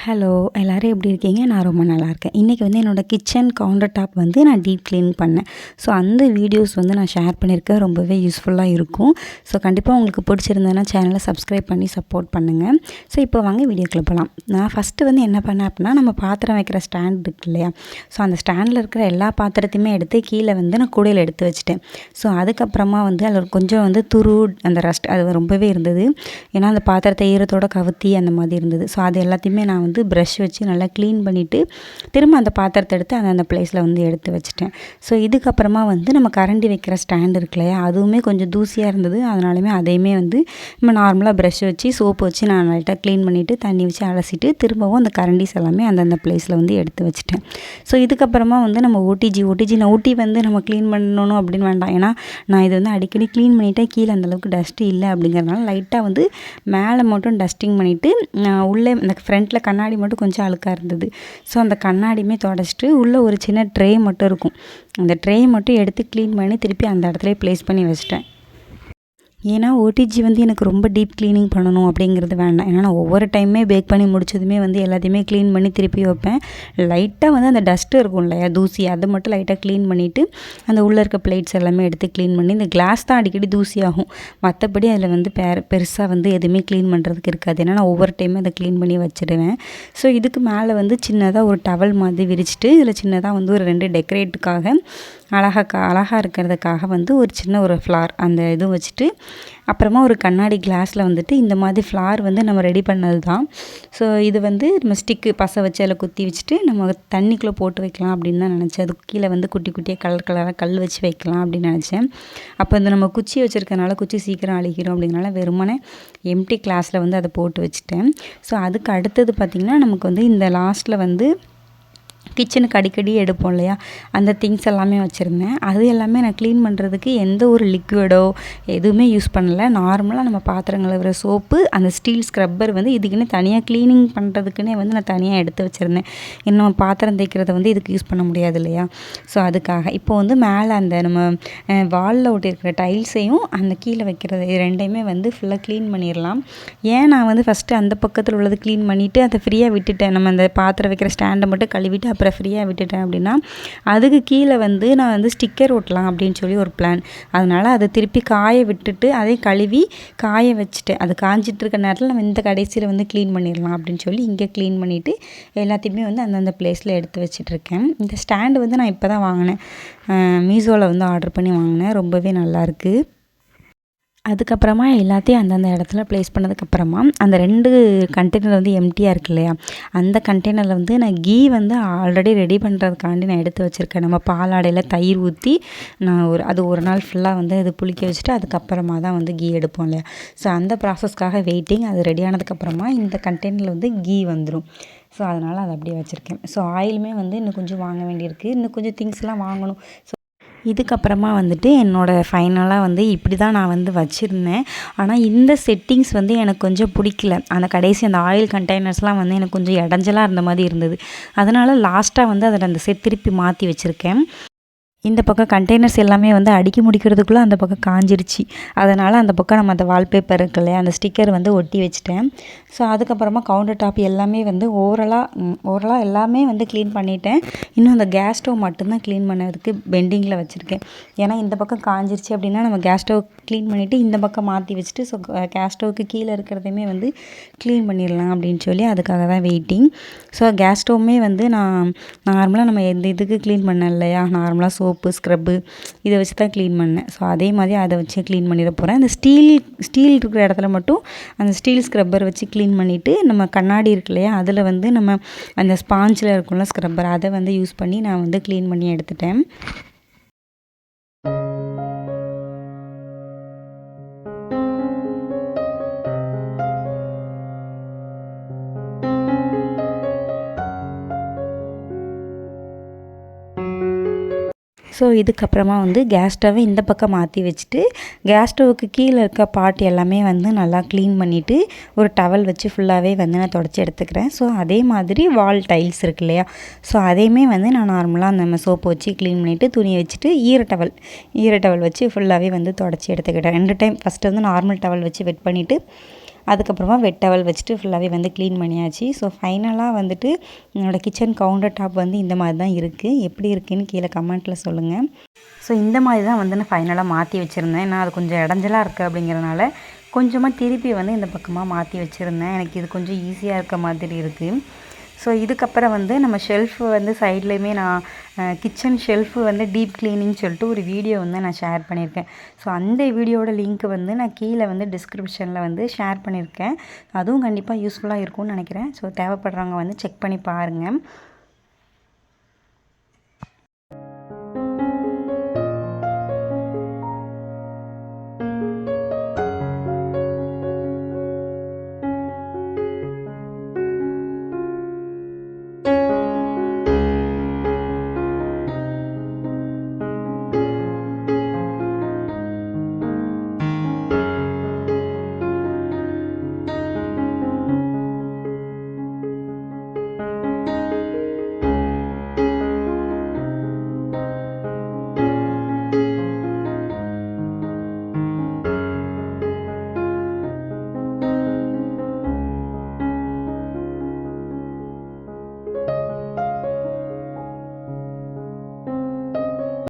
Hello! எல்லோரும் எப்படி இருக்கீங்க? நான் ரொம்ப நல்லாயிருக்கேன். இன்றைக்கி வந்து என்னோடய கிச்சன் கவுண்டர் டாப் வந்து நான் டீப் க்ளீன் பண்ணேன். ஸோ அந்த வீடியோஸ் வந்து நான் ஷேர் பண்ணியிருக்கேன். ரொம்பவே யூஸ்ஃபுல்லாக இருக்கும். ஸோ கண்டிப்பாக உங்களுக்கு பிடிச்சிருந்ததுன்னா சேனலை சப்ஸ்கிரைப் பண்ணி சப்போர்ட் பண்ணுங்கள். ஸோ இப்போ வாங்க வீடியோக்குள்ள போகலாம். நான் ஃபஸ்ட்டு வந்து என்ன பண்ணேன் அப்படின்னா, நம்ம பாத்திரம் வைக்கிற ஸ்டாண்ட் இருக்கு இல்லையா? ஸோ அந்த ஸ்டாண்டில் இருக்கிற எல்லா பாத்திரத்தையுமே எடுத்து கீழே வந்து நான் கூடையில் எடுத்து வச்சுட்டேன். ஸோ அதுக்கப்புறமா வந்து அதில் கொஞ்சம் வந்து அந்த ரஸ்ட் அது ரொம்பவே இருந்தது. ஏன்னா அந்த பாத்திரத்தை ஈரத்தோட கவுத்தி அந்த மாதிரி இருந்தது. ஸோ அது எல்லாத்தையுமே நான் வந்து ப்ரஷ் வச்சு நல்லா க்ளீன் பண்ணிவிட்டு திரும்ப அந்த பாத்திரத்தை எடுத்து அந்த ப்ளேஸில் வந்து எடுத்து வச்சுட்டேன். ஸோ இதுக்கப்புறமா வந்து நம்ம கரண்டி வைக்கிற ஸ்டாண்ட் இருக்கு இல்லையா, அதுவுமே கொஞ்சம் தூசியாக இருந்தது. அதனாலுமே அதையுமே வந்து நம்ம நார்மலாக ப்ரஷ் வச்சு சோப்பு வச்சு நான் லைட்டாக க்ளீன் பண்ணிவிட்டு தண்ணி வச்சு அலசிட்டு திரும்பவும் அந்த கரண்டிஸ் எல்லாமே அந்தந்த ப்ளேஸில் வந்து எடுத்து வச்சுட்டேன். ஸோ இதுக்கப்புறமா வந்து நம்ம ஓடிஜி வந்து நம்ம க்ளீன் பண்ணணும் அப்படின்னு வேண்டாம். ஏன்னா நான் இது வந்து அடிக்கடி க்ளீன் பண்ணிவிட்டேன். கீழே அந்தளவுக்கு டஸ்ட்டு இல்லை அப்படிங்கிறதுனால லைட்டாக வந்து மேலே மட்டும் டஸ்டிங் பண்ணிவிட்டு உள்ளே இந்த ஃப்ரண்ட்டில் கண்ணாடி மட்டும் கொஞ்சம் அழுக்காக இருந்தது. ஸோ அந்த கண்ணாடியுமே தொடச்சிட்டு உள்ளே ஒரு சின்ன ட்ரே மட்டும் இருக்கும். அந்த ட்ரே மட்டும் எடுத்து க்ளீன் பண்ணி திருப்பி அந்த இடத்துலயே ப்ளேஸ் பண்ணி வச்சுட்டேன். ஏன்னா ஓடிஜி வந்து எனக்கு ரொம்ப டீப் க்ளீனிங் பண்ணணும் அப்படிங்கிறது வேண்டாம். ஏன்னா நான் ஒவ்வொரு டைமே பேக் பண்ணி முடிச்சதுமே வந்து எல்லாத்தையுமே க்ளீன் பண்ணி திருப்பி வைப்பேன். லைட்டாக வந்து அந்த டஸ்ட்டு இருக்கும் இல்லையா, தூசி, அதை மட்டும் லைட்டாக க்ளீன் பண்ணிவிட்டு அந்த உள்ளே இருக்க பிளேட்ஸ் எல்லாமே எடுத்து க்ளீன் பண்ணி, இந்த கிளாஸ் தான் அடிக்கடி தூசியாகும். மற்றபடி அதில் வந்து பெருசாக வந்து எதுவுமே க்ளீன் பண்ணுறதுக்கு இருக்காது. ஏன்னா நான் ஒவ்வொரு டைமே அதை க்ளீன் பண்ணி வச்சுடுவேன். ஸோ இதுக்கு மேலே வந்து சின்னதாக ஒரு டவல் மாதிரி விரிச்சிட்டு இதில் சின்னதாக வந்து ஒரு 2 டெக்கரேட்டுக்காக அழகாக இருக்கிறதுக்காக வந்து ஒரு சின்ன ஒரு ஃப்ளார் அந்த இதுவும் வச்சுட்டு, அப்புறமா ஒரு கண்ணாடி கிளாஸில் வந்துட்டு இந்த மாதிரி ஃப்ளார் வந்து நம்ம ரெடி பண்ணது தான். ஸோ இது வந்து நம்ம ஸ்டிக்கு பசை வச்சு அதில் குத்தி வச்சுட்டு நம்ம தண்ணிக்குள்ளே போட்டு வைக்கலாம் அப்படின்னு தான் நினச்சேன். அதுக்கு கீழே வந்து குட்டி குட்டியாக கலராக கல் வச்சு வைக்கலாம் அப்படின்னு நினச்சேன். அப்போ இந்த நம்ம குச்சி வச்சுருக்கனால குச்சி சீக்கிரம் அழுகிரும் அப்படிங்கிறனால வெறுமனே எம்டி கிளாஸில் வந்து அதை போட்டு வச்சுட்டேன். ஸோ அதுக்கு அடுத்தது பார்த்திங்கன்னா, நமக்கு வந்து இந்த லாஸ்ட்டில் வந்து கிச்சனுக்கு அடிக்கடி எடுப்போம் இல்லையா, அந்த திங்ஸ் எல்லாமே வச்சுருந்தேன். அது எல்லாமே நான் க்ளீன் பண்ணுறதுக்கு எந்த ஒரு லிக்விடோ எதுவுமே யூஸ் பண்ணலை. நார்மலாக நம்ம பாத்திரம் கழுவுற சோப்பு, அந்த ஸ்டீல் ஸ்க்ரப்பர் வந்து இதுக்குன்னு தனியாக க்ளீனிங் பண்ணுறதுக்குன்னே வந்து நான் தனியாக எடுத்து வச்சுருந்தேன். இன்னும் நம்ம பாத்திரம் தேய்க்கிறத வந்து இதுக்கு யூஸ் பண்ண முடியாது இல்லையா. ஸோ அதுக்காக இப்போ வந்து மேலே அந்த நம்ம வாலில் ஒட்டியிருக்கிற டைல்ஸையும் அந்த கீழே வைக்கிறது இது ரெண்டையுமே வந்து ஃபுல்லாக க்ளீன் பண்ணிடலாம். ஏன் நான் வந்து ஃபஸ்ட்டு அந்த பக்கத்தில் உள்ளது க்ளீன் பண்ணிவிட்டு அதை ஃப்ரீயாக விட்டுட்டேன், நம்ம அந்த பாத்திரம் வைக்கிற ஸ்டாண்டை மட்டும் கழுவிட்டு அப்புறம் ஃப்ரீயாக விட்டுட்டேன் அப்படின்னா, அதுக்கு கீழே வந்து நான் வந்து ஸ்டிக்கர் ஒட்டலாம் அப்படின்னு சொல்லி ஒரு பிளான். அதனால் அதை திருப்பி காய விட்டுட்டு அதை கழுவி காய வச்சுட்டேன். அது காஞ்சிட்டு இருக்க நேரத்தில் நம்ம இந்த கடைசியில் வந்து க்ளீன் பண்ணிடலாம் அப்படின்னு சொல்லி இங்கே க்ளீன் பண்ணிவிட்டு எல்லாத்தையுமே வந்து அந்தந்த ப்ளேஸில் எடுத்து வச்சிட்ருக்கேன். இந்த ஸ்டாண்டு வந்து நான் இப்போ தான் வாங்கினேன். மீஷோவில் வந்து ஆர்டர் பண்ணி வாங்கினேன். ரொம்பவே நல்லாயிருக்கு. அதுக்கப்புறமா எல்லாத்தையும் அந்தந்த இடத்துல ப்ளேஸ் பண்ணதுக்கப்புறமா அந்த 2 கண்டெய்னர் வந்து எம்டியாக இருக்கு இல்லையா, அந்த கண்டெய்னரில் வந்து நான் கீ வந்து ஆல்ரெடி ரெடி பண்ணுறதுக்காண்டி நான் எடுத்து வச்சுருக்கேன். நம்ம பாலாடையில் தயிர் ஊற்றி நான் அது ஒரு நாள் ஃபுல்லாக வந்து அது புளிக்க வச்சுட்டு அதுக்கப்புறமா தான் வந்து கீ எடுப்போம் இல்லையா. ஸோ அந்த ப்ராசஸ்க்காக வெயிட்டிங். அது ரெடி ஆனதுக்கப்புறமா இந்த கண்டெய்னரில் வந்து கீ வந்துடும். ஸோ அதனால் அதை அப்படியே வச்சுருக்கேன். ஸோ ஆயிலுமே வந்து இன்னும் கொஞ்சம் வாங்க வேண்டியிருக்கு. இன்னும் கொஞ்சம் திங்ஸ்லாம் வாங்கணும். ஸோ இதுக்கப்புறமா வந்துட்டு என்னோடய ஃபைனலாக வந்து இப்படி தான் நான் வந்து வச்சுருந்தேன். ஆனால் இந்த செட்டிங்ஸ் வந்து எனக்கு கொஞ்சம் பிடிக்கல. அந்த கடைசி அந்த ஆயில் கண்டெய்னர்ஸ்லாம் வந்து எனக்கு கொஞ்சம் இடைஞ்சலா இருந்த மாதிரி இருந்தது. அதனால் லாஸ்ட்டாக வந்து அதில் அந்த திருப்பி மாற்றி வச்சுருக்கேன். இந்த பக்கம் கண்டெய்னர்ஸ் எல்லாமே வந்து அடுக்கி முடிக்கிறதுக்குள்ளே அந்த பக்கம் காஞ்சிருச்சு. அதனால் அந்த பக்கம் நம்ம அந்த வால்பேப்பர் இருக்கு இல்லையா, அந்த ஸ்டிக்கர் வந்து ஒட்டி வச்சுட்டேன். ஸோ அதுக்கப்புறமா கவுண்டர் டாப் எல்லாமே வந்து ஓவராலாக எல்லாமே வந்து க்ளீன் பண்ணிட்டேன். இன்னும் அந்த கேஸ் ஸ்டவ் மட்டும்தான் க்ளீன் பண்ணதுக்கு பெண்டிங்கில் வச்சுருக்கேன். ஏன்னா இந்த பக்கம் காஞ்சிருச்சு அப்படின்னா நம்ம கேஸ் ஸ்டவ் க்ளீன் பண்ணிவிட்டு இந்த பக்கம் மாற்றி வச்சுட்டு ஸோ கேஸ் ஸ்டவ்வுக்கு கீழே இருக்கிறதையுமே வந்து க்ளீன் பண்ணிடலாம் அப்படின்னு சொல்லி அதுக்காக தான் வெயிட்டிங். ஸோ கேஸ் ஸ்டவ்வுமே வந்து நான் நார்மலாக நம்ம எந்த இதுக்கு க்ளீன் பண்ணேன் இல்லையா, நார்மலாக சோப்பு ஸ்க்ரப்பு இதை வச்சு தான் க்ளீன் பண்ணேன். ஸோ அதே மாதிரி அதை வச்சு க்ளீன் பண்ணிட போகிறேன். அந்த ஸ்டீல் இருக்கிற இடத்துல மட்டும் அந்த ஸ்டீல் ஸ்க்ரப்பர் வச்சு க்ளீன் பண்ணிவிட்டு, நம்ம கண்ணாடி இருக்கு இல்லையா, அதில் வந்து நம்ம அந்த ஸ்பாஞ்சில் இருக்கும்ல ஸ்க்ரப்பர், அதை வந்து யூஸ் பண்ணி நான் வந்து க்ளீன் பண்ணி எடுத்துட்டேன். ஸோ இதுக்கப்புறமா வந்து கேஸ் ஸ்டவ்வை இந்த பக்கம் மாற்றி வச்சுட்டு கேஸ் ஸ்டவ்வுக்கு கீழே இருக்க பாட் எல்லாமே வந்து நல்லா க்ளீன் பண்ணிவிட்டு ஒரு டவல் வச்சு ஃபுல்லாகவே வந்து நான் தொடச்சி எடுத்துக்கிறேன். ஸோ அதே மாதிரி வால் டைல்ஸ் இருக்கு இல்லையா, ஸோ அதையுமே வந்து நான் நார்மலாக நம்ம சோப்பு வச்சு க்ளீன் பண்ணிவிட்டு துணியை வச்சுட்டு ஈர டவல் வச்சு ஃபுல்லாகவே வந்து தொடச்சி எடுத்துக்கிட்டேன். 2 டைம் ஃபஸ்ட்டு வந்து நார்மல் டவல் வச்சு வெட் பண்ணிவிட்டு அதுக்கப்புறமா வெட் டவல் வச்சுட்டு ஃபுல்லாகவே வந்து க்ளீன் பண்ணியாச்சு. ஸோ ஃபைனலாக வந்துட்டு என்னோடய கிச்சன் கவுண்டர் டாப் வந்து இந்த மாதிரி தான் இருக்குது. எப்படி இருக்குதுன்னு கீழே கமெண்ட்டில் சொல்லுங்கள். ஸோ இந்த மாதிரி தான் வந்து நான் ஃபைனலாக மாற்றி வச்சுருந்தேன். ஏன்னா அது கொஞ்சம் இடைஞ்சலாக இருக்குது அப்படிங்கிறனால கொஞ்சமாக திருப்பி வந்து இந்த பக்கமாக மாற்றி வச்சுருந்தேன். எனக்கு இது கொஞ்சம் ஈஸியாக இருக்க மாதிரி இருக்குது. ஸோ இதுக்கப்புறம் வந்து நம்ம ஷெல்ஃபு வந்து சைட்லேயுமே நான் கிச்சன் ஷெல்ஃபு வந்து டீப் க்ளீனிங் சொல்லிட்டு ஒரு வீடியோ வந்து நான் ஷேர் பண்ணியிருக்கேன். ஸோ அந்த வீடியோட லிங்க் வந்து நான் கீழே வந்து டிஸ்கிரிப்ஷனில் வந்து ஷேர் பண்ணியிருக்கேன். அதுவும் கண்டிப்பாக யூஸ்ஃபுல்லாக இருக்கும்னு நினைக்கிறேன். ஸோ தேவைப்படுறவங்க வந்து செக் பண்ணி பாருங்கள்.